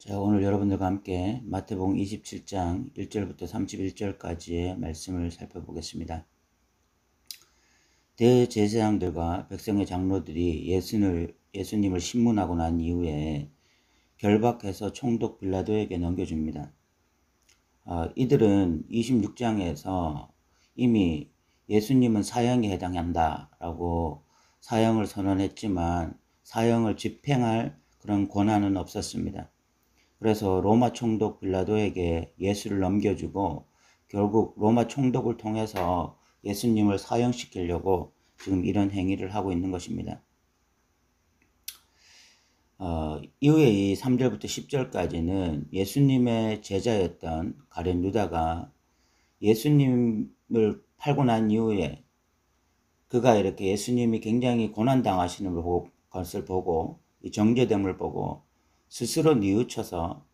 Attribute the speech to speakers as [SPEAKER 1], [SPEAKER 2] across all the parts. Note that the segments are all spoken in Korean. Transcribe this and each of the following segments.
[SPEAKER 1] 자, 오늘 여러분들과 함께 마태복음 27장 1절부터 31절까지의 말씀을 살펴보겠습니다. 대제사장들과 백성의 장로들이 예수님을 신문하고 난 이후에 결박해서 총독 빌라도에게 넘겨줍니다. 이들은 26장에서 이미 예수님은 사형에 해당한다라고 사형을 선언했지만 사형을 집행할 그런 권한은 없었습니다. 그래서 로마 총독 빌라도에게 예수를 넘겨주고 결국 로마 총독을 통해서 예수님을 사형시키려고 지금 이런 행위를 하고 있는 것입니다. 이후에 이 3절부터 10절까지는 예수님의 제자였던 가룟 유다가 예수님을 팔고 난 이후에 그가 이렇게 예수님이 굉장히 고난당하시는 것을 보고 이 정죄됨을 보고 스스로 뉘우쳐서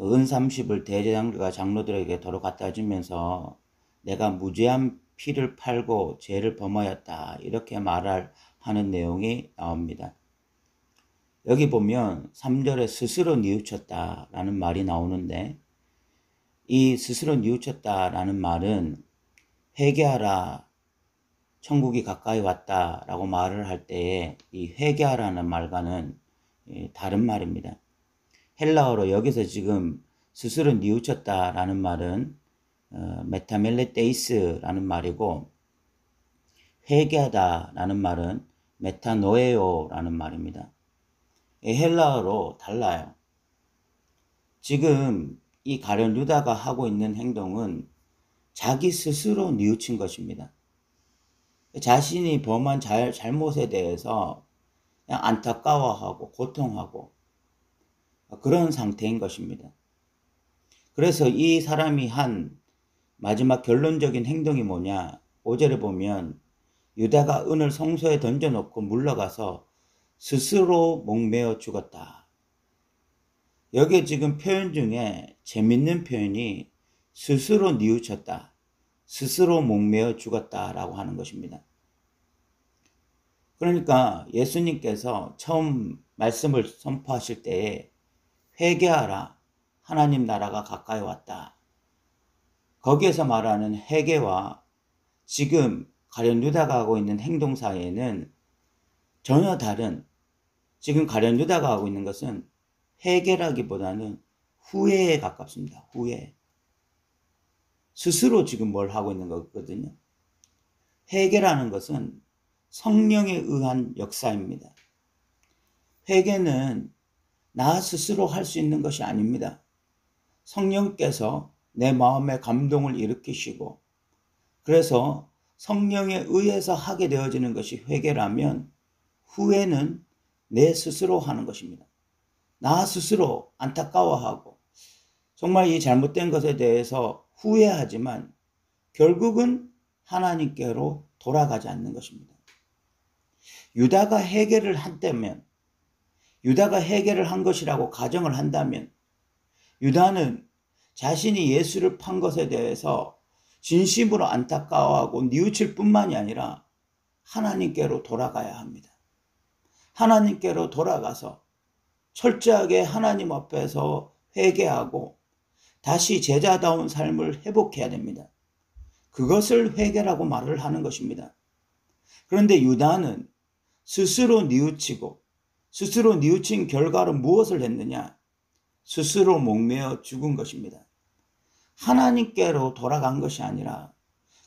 [SPEAKER 1] 은 30을 대제사장들과 장로들에게 도로 갖다 주면서 내가 무죄한 피를 팔고 죄를 범하였다 이렇게 하는 내용이 나옵니다. 여기 보면 3절에 스스로 뉘우쳤다라는 말이 나오는데 이 스스로 뉘우쳤다라는 말은 회개하라 천국이 가까이 왔다라고 말을 할 때에 이 회개하라는 말과는 다른 말입니다. 헬라어로 여기서 지금 스스로 뉘우쳤다라는 말은 메타멜레테이스라는 말이고 회개하다라는 말은 메타노에오라는 말입니다. 헬라어로 달라요. 지금 이 가룟 유다가 하고 있는 행동은 자기 스스로 뉘우친 것입니다. 자신이 범한 잘못에 대해서 그냥 안타까워하고 고통하고 그런 상태인 것입니다. 그래서 이 사람이 한 마지막 결론적인 행동이 뭐냐? 5절에 보면 유다가 은을 성소에 던져놓고 물러가서 스스로 목매어 죽었다. 여기에 지금 표현 중에 재밌는 표현이 스스로 뉘우쳤다. 스스로 목매어 죽었다라고 하는 것입니다. 그러니까 예수님께서 처음 말씀을 선포하실 때에 회개하라. 하나님 나라가 가까이 왔다. 거기에서 말하는 회개와 지금 가룟 유다가 하고 있는 행동 사이에는 전혀 다른 지금 가룟 유다가 하고 있는 것은 회개라기보다는 후회에 가깝습니다. 후회. 스스로 지금 뭘 하고 있는 거거든요. 회개라는 것은 성령에 의한 역사입니다. 회개는 나 스스로 할 수 있는 것이 아닙니다. 성령께서 내 마음에 감동을 일으키시고 그래서 성령에 의해서 하게 되어지는 것이 회개라면 후회는 내 스스로 하는 것입니다. 나 스스로 안타까워하고 정말 이 잘못된 것에 대해서 후회하지만 결국은 하나님께로 돌아가지 않는 것입니다. 유다가 회개를 한다면 유다가 회개를 한 것이라고 가정을 한다면 유다는 자신이 예수를 판 것에 대해서 진심으로 안타까워하고 뉘우칠 뿐만이 아니라 하나님께로 돌아가야 합니다. 하나님께로 돌아가서 철저하게 하나님 앞에서 회개하고 다시 제자다운 삶을 회복해야 됩니다. 그것을 회개라고 말을 하는 것입니다. 그런데 유다는 스스로 뉘우치고 스스로 뉘우친 결과로 무엇을 했느냐? 스스로 목매어 죽은 것입니다. 하나님께로 돌아간 것이 아니라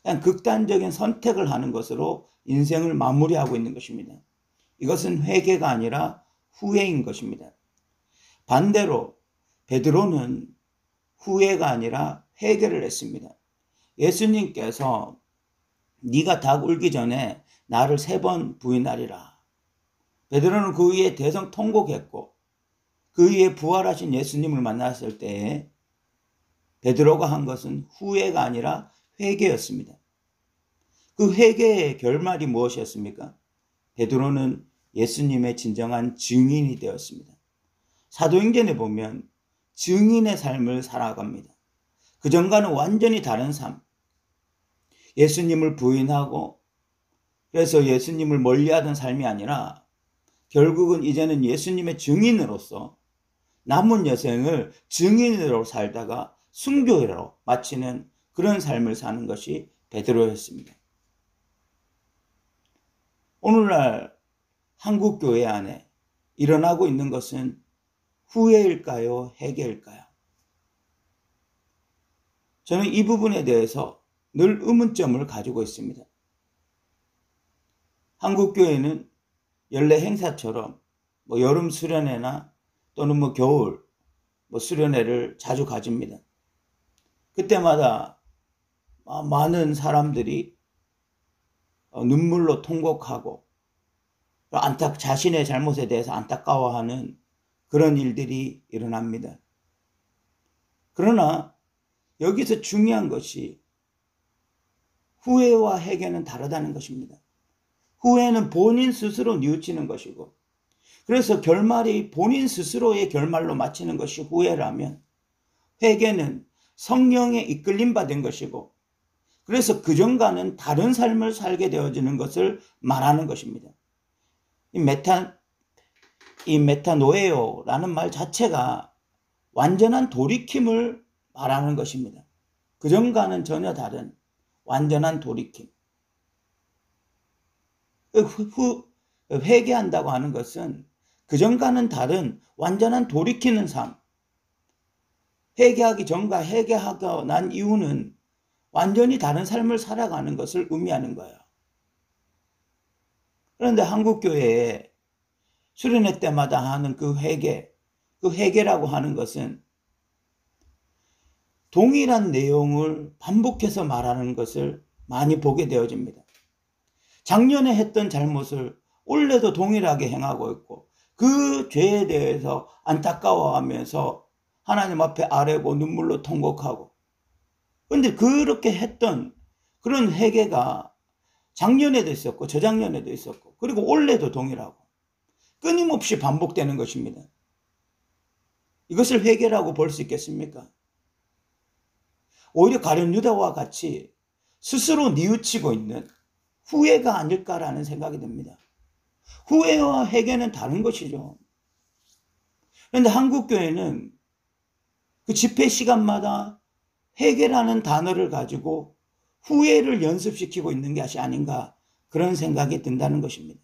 [SPEAKER 1] 그냥 극단적인 선택을 하는 것으로 인생을 마무리하고 있는 것입니다. 이것은 회개가 아니라 후회인 것입니다. 반대로 베드로는 후회가 아니라 회개를 했습니다. 예수님께서 네가 닭 울기 전에 나를 3번 부인하리라. 베드로는 그 위에 대성통곡했고 그 위에 부활하신 예수님을 만났을 때에 베드로가 한 것은 후회가 아니라 회개였습니다. 그 회개의 결말이 무엇이었습니까? 베드로는 예수님의 진정한 증인이 되었습니다. 사도행전에 보면 증인의 삶을 살아갑니다. 그전과는 완전히 다른 삶. 예수님을 부인하고 그래서 예수님을 멀리하던 삶이 아니라 결국은 이제는 예수님의 증인으로서 남은 여생을 증인으로 살다가 순교로 마치는 그런 삶을 사는 것이 베드로였습니다. 오늘날 한국 교회 안에 일어나고 있는 것은 후회일까요? 회개일까요? 저는 이 부분에 대해서 늘 의문점을 가지고 있습니다. 한국 교회는 연례 행사처럼 여름 수련회나 또는 겨울 수련회를 자주 가집니다. 그때마다 많은 사람들이 눈물로 통곡하고 자신의 잘못에 대해서 안타까워하는 그런 일들이 일어납니다. 그러나 여기서 중요한 것이 후회와 회개는 다르다는 것입니다. 후회는 본인 스스로 뉘우치는 것이고, 그래서 결말이 본인 스스로의 결말로 마치는 것이 후회라면, 회개는 성령에 이끌림 받은 것이고, 그래서 그전과는 다른 삶을 살게 되어지는 것을 말하는 것입니다. 이 메타노에오라는 말 자체가 완전한 돌이킴을 말하는 것입니다. 그전과는 전혀 다른 완전한 돌이킴. 회개한다고 하는 것은 그전과는 다른 완전한 돌이키는 삶. 회개하기 전과 회개하고 난 이후는 완전히 다른 삶을 살아가는 것을 의미하는 거예요. 그런데 한국교회에 수련회 때마다 하는 그 회개라고 하는 것은 동일한 내용을 반복해서 말하는 것을 많이 보게 되어집니다. 작년에 했던 잘못을 올해도 동일하게 행하고 있고, 그 죄에 대해서 안타까워하면서 하나님 앞에 아뢰고 눈물로 통곡하고, 그런데 그렇게 했던 그런 회개가 작년에도 있었고 저작년에도 있었고 그리고 올해도 동일하고 끊임없이 반복되는 것입니다. 이것을 회개라고 볼 수 있겠습니까? 오히려 가룟 유다와 같이 스스로 뉘우치고 있는 후회가 아닐까라는 생각이 듭니다. 후회와 회개는 다른 것이죠. 그런데 한국교회는 그 집회 시간마다 회개라는 단어를 가지고 후회를 연습시키고 있는 것이 아닌가, 그런 생각이 든다는 것입니다.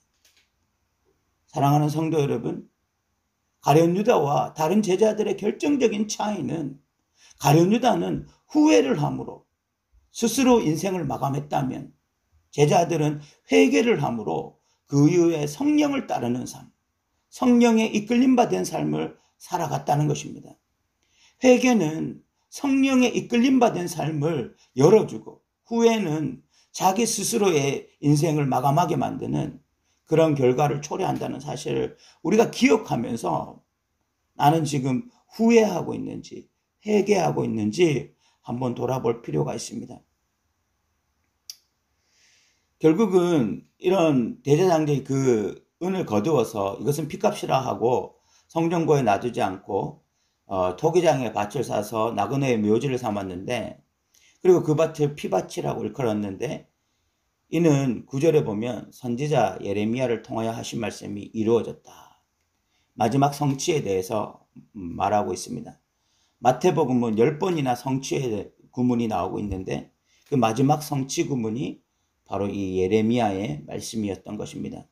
[SPEAKER 1] 사랑하는 성도 여러분, 가룟 유다와 다른 제자들의 결정적인 차이는, 가룟 유다는 후회를 함으로 스스로 인생을 마감했다면, 제자들은 회개를 함으로 그 이후에 성령을 따르는 삶, 성령에 이끌림 받은 삶을 살아갔다는 것입니다. 회개는 성령에 이끌림 받은 삶을 열어주고, 후회는 자기 스스로의 인생을 마감하게 만드는 그런 결과를 초래한다는 사실을 우리가 기억하면서 나는 지금 후회하고 있는지 회개하고 있는지 한번 돌아볼 필요가 있습니다. 결국은 이런 대제사장들이 그 은을 거두어서 이것은 핏값이라 하고 성전고에 놔두지 않고 토기장에 밭을 사서 나그네의 묘지를 삼았는데, 그리고 그 밭을 피밭이라고 일컬었는데, 이는 9절에 보면 선지자 예레미야를 통하여 하신 말씀이 이루어졌다. 마지막 성취에 대해서 말하고 있습니다. 마태복음은 10번이나 성취의 구문이 나오고 있는데, 그 마지막 성취 구문이 바로 이 예레미야의 말씀이었던 것입니다.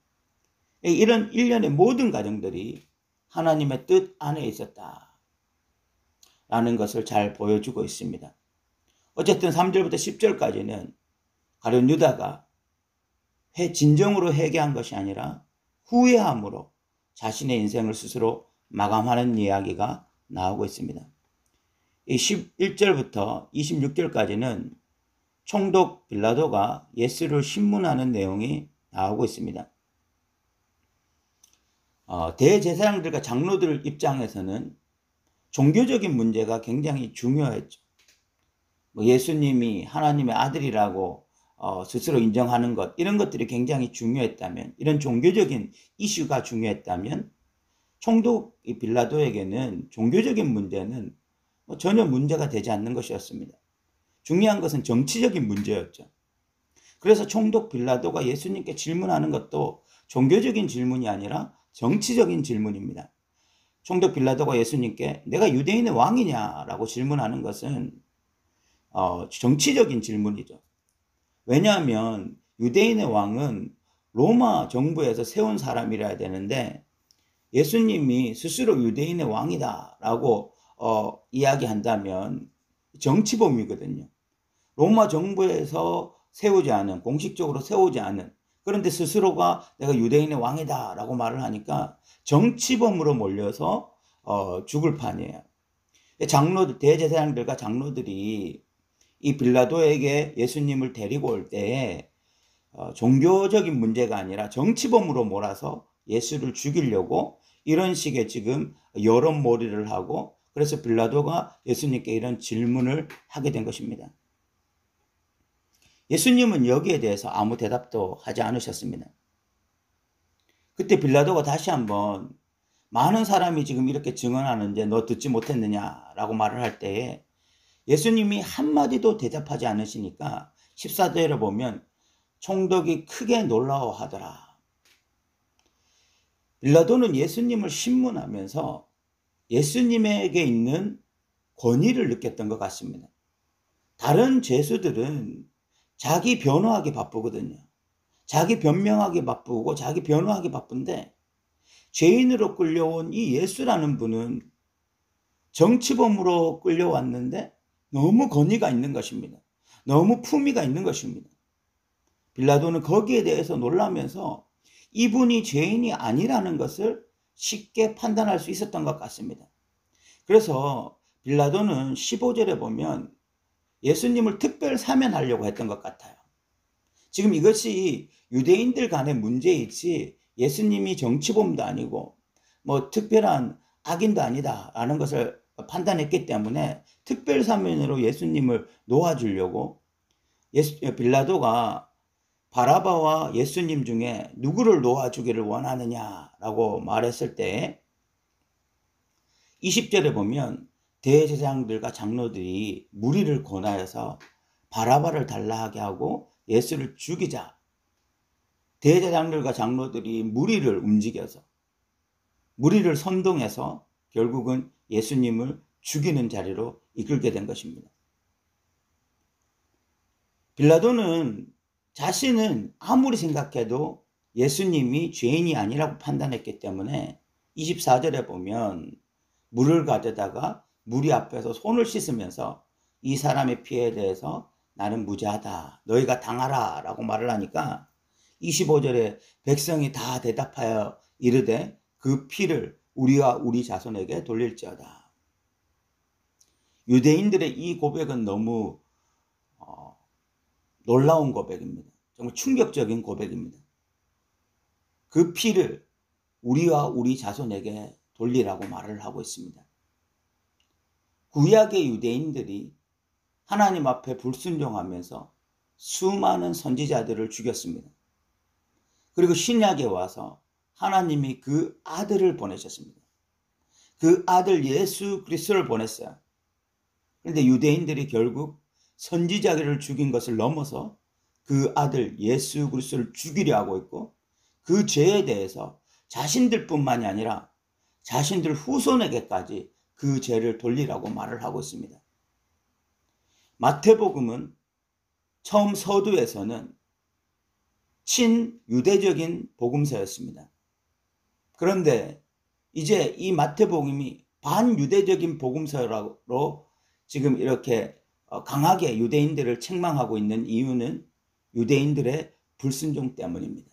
[SPEAKER 1] 이런 일련의 모든 과정들이 하나님의 뜻 안에 있었다 라는 것을 잘 보여주고 있습니다. 어쨌든 3절부터 10절까지는 가룟 유다가 진정으로 회개한 것이 아니라 후회함으로 자신의 인생을 스스로 마감하는 이야기가 나오고 있습니다. 이 11절부터 26절까지는 총독 빌라도가 예수를 신문하는 내용이 나오고 있습니다. 대제사장들과 장로들 입장에서는 종교적인 문제가 굉장히 중요했죠. 예수님이 하나님의 아들이라고 스스로 인정하는 것, 이런 것들이 굉장히 중요했다면, 이런 종교적인 이슈가 중요했다면, 총독 빌라도에게는 종교적인 문제는 전혀 문제가 되지 않는 것이었습니다. 중요한 것은 정치적인 문제였죠. 그래서 총독 빌라도가 예수님께 질문하는 것도 종교적인 질문이 아니라 정치적인 질문입니다. 총독 빌라도가 예수님께 내가 유대인의 왕이냐라고 질문하는 것은 정치적인 질문이죠. 왜냐하면 유대인의 왕은 로마 정부에서 세운 사람이라야 되는데 예수님이 스스로 유대인의 왕이다라고 이야기한다면 정치범이거든요. 로마 정부에서 세우지 않은, 공식적으로 세우지 않은, 그런데 스스로가 내가 유대인의 왕이다라고 말을 하니까 정치범으로 몰려서 죽을 판이에요. 장로들, 대제사장들과 장로들이 이 빌라도에게 예수님을 데리고 올 때에 종교적인 문제가 아니라 정치범으로 몰아서 예수를 죽이려고 이런 식의 지금 여론몰이를 하고, 그래서 빌라도가 예수님께 이런 질문을 하게 된 것입니다. 예수님은 여기에 대해서 아무 대답도 하지 않으셨습니다. 그때 빌라도가 다시 한번 많은 사람이 지금 이렇게 증언하는데 너 듣지 못했느냐라고 말을 할 때에 예수님이 한마디도 대답하지 않으시니까 14절에 보면 총독이 크게 놀라워하더라. 빌라도는 예수님을 신문하면서 예수님에게 있는 권위를 느꼈던 것 같습니다. 다른 죄수들은 자기 변호하기 바쁘거든요. 자기 변명하기 바쁘고 자기 변호하기 바쁜데 죄인으로 끌려온 이 예수라는 분은 정치범으로 끌려왔는데 너무 권위가 있는 것입니다. 너무 품위가 있는 것입니다. 빌라도는 거기에 대해서 놀라면서 이분이 죄인이 아니라는 것을 쉽게 판단할 수 있었던 것 같습니다. 그래서 빌라도는 15절에 보면 예수님을 특별 사면하려고 했던 것 같아요. 지금 이것이 유대인들 간의 문제이지 예수님이 정치범도 아니고 뭐 특별한 악인도 아니다라는 것을 판단했기 때문에 특별 사면으로 예수님을 놓아주려고 빌라도가 바라바와 예수님 중에 누구를 놓아주기를 원하느냐라고 말했을 때 20절에 보면 대제사장들과 장로들이 무리를 권하여서 바라바를 달라 하게 하고 예수를 죽이자. 대제사장들과 장로들이 무리를 움직여서 무리를 선동해서 결국은 예수님을 죽이는 자리로 이끌게 된 것입니다. 빌라도는 자신은 아무리 생각해도 예수님이 죄인이 아니라고 판단했기 때문에 24절에 보면 물을 가져다가 무리 앞에서 손을 씻으면서 이 사람의 피해에 대해서 나는 무죄하다. 너희가 당하라 라고 말을 하니까 25절에 백성이 다 대답하여 이르되 그 피를 우리와 우리 자손에게 돌릴지어다. 유대인들의 이 고백은 너무 놀라운 고백입니다. 정말 충격적인 고백입니다. 그 피를 우리와 우리 자손에게 돌리라고 말을 하고 있습니다. 구약의 유대인들이 하나님 앞에 불순종하면서 수많은 선지자들을 죽였습니다. 그리고 신약에 와서 하나님이 그 아들을 보내셨습니다. 그 아들 예수 그리스도를 보냈어요. 그런데 유대인들이 결국 선지자를 죽인 것을 넘어서 그 아들 예수 그리스도를 죽이려 하고 있고 그 죄에 대해서 자신들뿐만이 아니라 자신들 후손에게까지 그 죄를 돌리라고 말을 하고 있습니다. 마태복음은 처음 서두에서는 친유대적인 복음서였습니다. 그런데 이제 이 마태복음이 반유대적인 복음서로 지금 이렇게 강하게 유대인들을 책망하고 있는 이유는 유대인들의 불순종 때문입니다.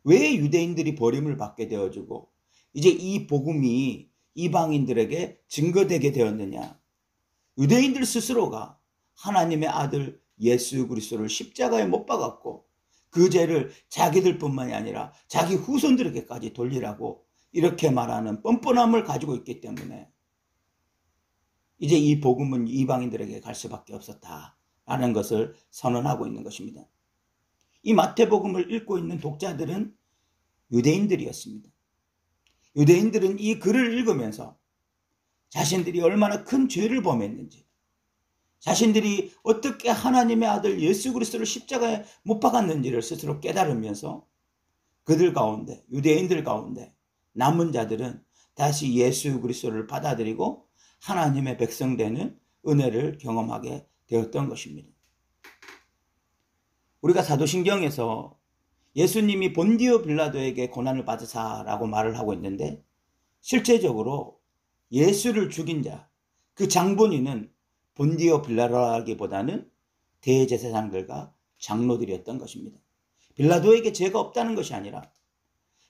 [SPEAKER 1] 왜 유대인들이 버림을 받게 되어지고 이제 이 복음이 이방인들에게 증거되게 되었느냐? 유대인들 스스로가 하나님의 아들 예수 그리스도를 십자가에 못 박았고 그 죄를 자기들뿐만이 아니라 자기 후손들에게까지 돌리라고 이렇게 말하는 뻔뻔함을 가지고 있기 때문에 이제 이 복음은 이방인들에게 갈 수밖에 없었다라는 것을 선언하고 있는 것입니다. 이 마태복음을 읽고 있는 독자들은 유대인들이었습니다. 유대인들은 이 글을 읽으면서 자신들이 얼마나 큰 죄를 범했는지, 자신들이 어떻게 하나님의 아들 예수 그리스도를 십자가에 못 박았는지를 스스로 깨달으면서 그들 가운데, 유대인들 가운데 남은 자들은 다시 예수 그리스도를 받아들이고 하나님의 백성 되는 은혜를 경험하게 되었던 것입니다. 우리가 사도신경에서 예수님이 본디오 빌라도에게 고난을 받으사라고 말을 하고 있는데, 실제적으로 예수를 죽인 자, 그 장본인은 본디오 빌라도라기보다는 대제사장들과 장로들이었던 것입니다. 빌라도에게 죄가 없다는 것이 아니라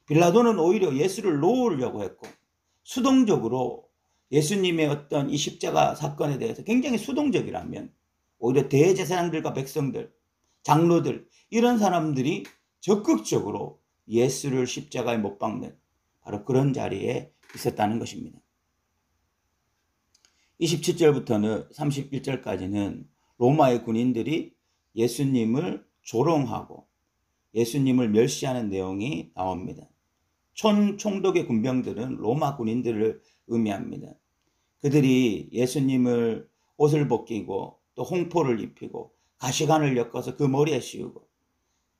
[SPEAKER 1] 빌라도는 오히려 예수를 놓으려고 했고, 수동적으로 예수님의 어떤 이 십자가 사건에 대해서 굉장히 수동적이라면 오히려 대제사장들과 백성들, 장로들, 이런 사람들이 적극적으로 예수를 십자가에 못 박는 바로 그런 자리에 있었다는 것입니다. 27절부터는 31절까지는 로마의 군인들이 예수님을 조롱하고 예수님을 멸시하는 내용이 나옵니다. 총독의 군병들은 로마 군인들을 의미합니다. 그들이 예수님을 옷을 벗기고 또 홍포를 입히고 가시관을 엮어서 그 머리에 씌우고,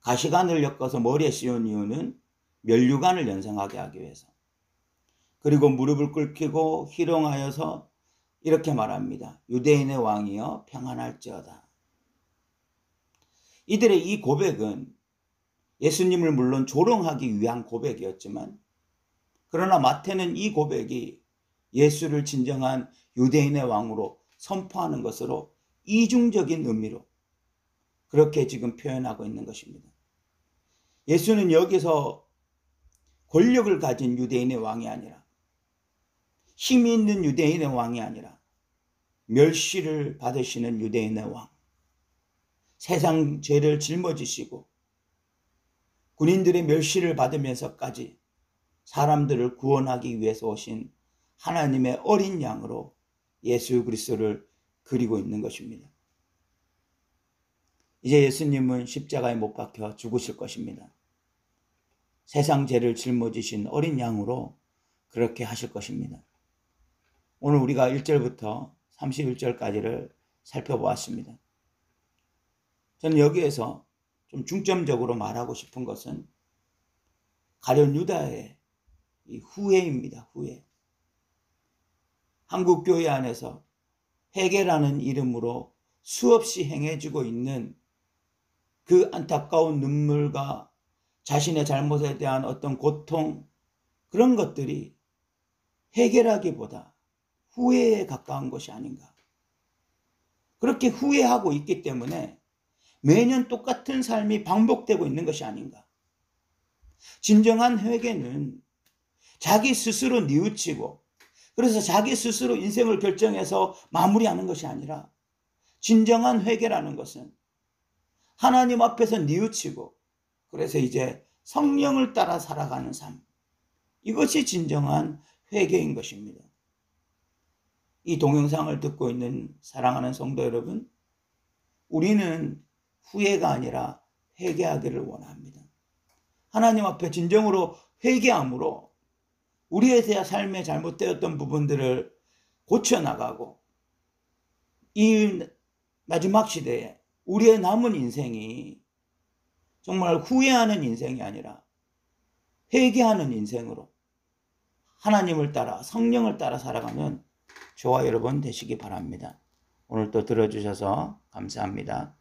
[SPEAKER 1] 가시관을 엮어서 머리에 씌운 이유는 면류관을 연상하게 하기 위해서, 그리고 무릎을 꿇히고 희롱하여서 이렇게 말합니다. 유대인의 왕이여 평안할지어다. 이들의 이 고백은 예수님을 물론 조롱하기 위한 고백이었지만, 그러나 마태는 이 고백이 예수를 진정한 유대인의 왕으로 선포하는 것으로 이중적인 의미로 그렇게 지금 표현하고 있는 것입니다. 예수는 여기서 권력을 가진 유대인의 왕이 아니라, 힘이 있는 유대인의 왕이 아니라 멸시를 받으시는 유대인의 왕, 세상 죄를 짊어지시고 군인들의 멸시를 받으면서까지 사람들을 구원하기 위해서 오신 하나님의 어린 양으로 예수 그리스도를 그리고 있는 것입니다. 이제 예수님은 십자가에 못 박혀 죽으실 것입니다. 세상 죄를 짊어지신 어린 양으로 그렇게 하실 것입니다. 오늘 우리가 1절부터 31절까지를 살펴보았습니다. 저는 여기에서 좀 중점적으로 말하고 싶은 것은 가룟 유다의 이 후회입니다. 후회. 한국 교회 안에서 회개라는 이름으로 수없이 행해지고 있는 그 안타까운 눈물과 자신의 잘못에 대한 어떤 고통, 그런 것들이 회개라기보다 후회에 가까운 것이 아닌가. 그렇게 후회하고 있기 때문에 매년 똑같은 삶이 반복되고 있는 것이 아닌가. 진정한 회개는 자기 스스로 뉘우치고, 그래서 자기 스스로 인생을 결정해서 마무리하는 것이 아니라, 진정한 회개라는 것은 하나님 앞에서 뉘우치고, 그래서 이제 성령을 따라 살아가는 삶, 이것이 진정한 회개인 것입니다. 이 동영상을 듣고 있는 사랑하는 성도 여러분, 우리는 후회가 아니라 회개하기를 원합니다. 하나님 앞에 진정으로 회개함으로 우리의 삶에 잘못되었던 부분들을 고쳐나가고, 이 마지막 시대에 우리의 남은 인생이 정말 후회하는 인생이 아니라 회개하는 인생으로 하나님을 따라 성령을 따라 살아가는 저와 여러분 되시기 바랍니다. 오늘 또 들어주셔서 감사합니다.